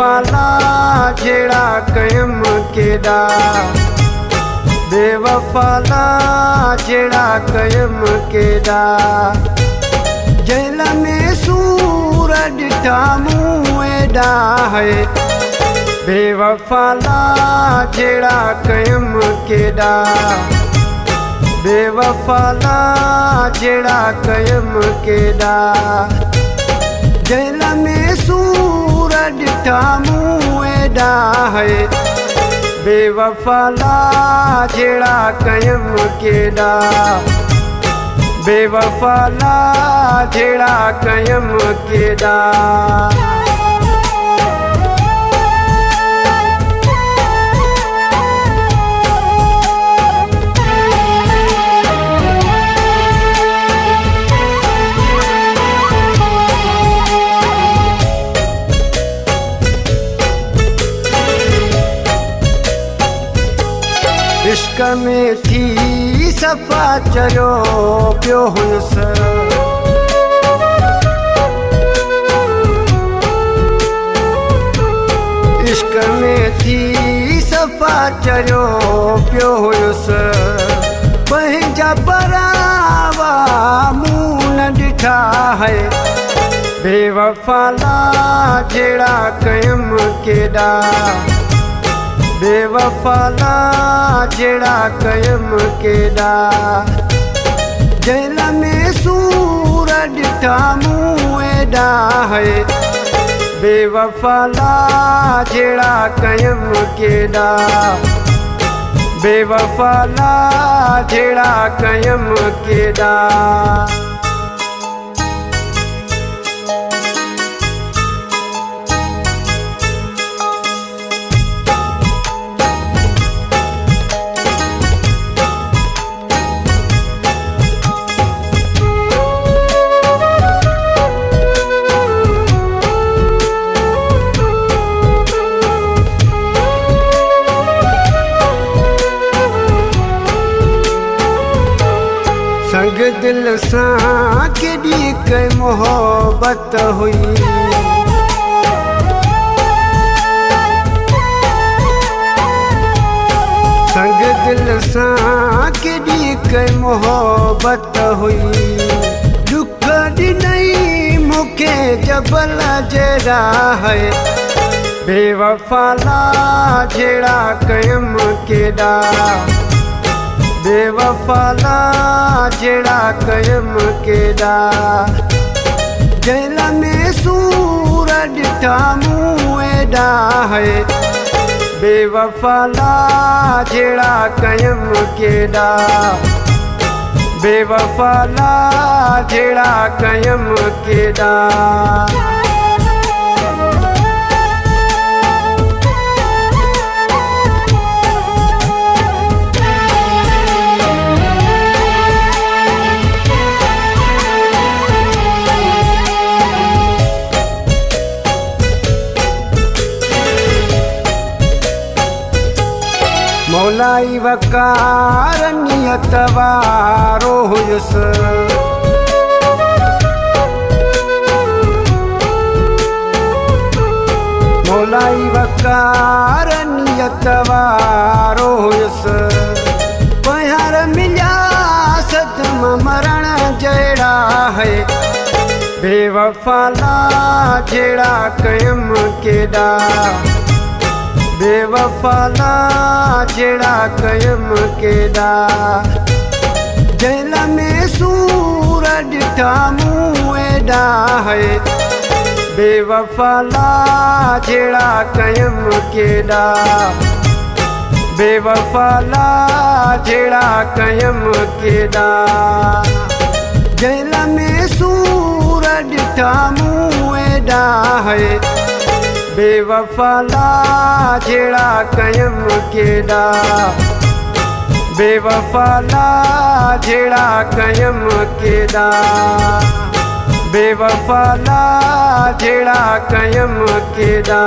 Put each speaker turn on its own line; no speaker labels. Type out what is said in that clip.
बेवफाला जेड़ा कयम केदा, बेवफाला जेड़ा कयम केदा। जेल में सूर डिठा मूं एडा है, बेवफाला जेड़ा कयम केदा, बेवफाला जेड़ा कयम केदा। जेल में सूर डिठा मूं एडा है, बेवफाला जेड़ा कयम केदा, बेवफाला जेड़ा कयम केदा। इश्क में थी सफ़ा चयो पियो हुयुसि, इश्क में थी सफ़ा चयो पियो हुयुसि। पंहिंजा परावा मूं न ॾिठा है, बेवफाला जेड़ा कयम केदा, बेवफाला जेड़ा कयम केदा। जेल में सूर डिठा मूं एडा है, बेवफाला जेड़ा कयम केदा, बेवफाला जेड़ा कयम केदा। संग दिल सां केॾी कई मोहब्बत हुई, संग दिल सां केॾी कई मोहब्बत हुई। दुख ॾिनई मूंखे जबल जेड़ा है, बेवफाला जेड़ा कयम केदा, बेवफाला जेड़ा कयम केदा। जेल में सूर डिठा मूं एडा है, बेवफाला जेड़ा कयम केदा, बेवफाला जेड़ा कयम केदा। मौलाई वकार नियत वारो हुयुसि, मौलाई वकार नियत वारो हुयुसि। पहिर मिलिया सदम मरण जेड़ा है, बेवफाला जेड़ा कयम केदा, बेवफाला जेड़ा कयम केदा। जेल में सूर डिठा मूं एडा है, बेवफाला जेड़ा कयम केदा, बेवफाला जेड़ा कयम केदा। जेल में सूर डिठा मूं एडा है, बेवफाला जेड़ा कयम केदा, बेवफाला जेड़ा कयम केदा, बेवफाला जेड़ा कयम केदा।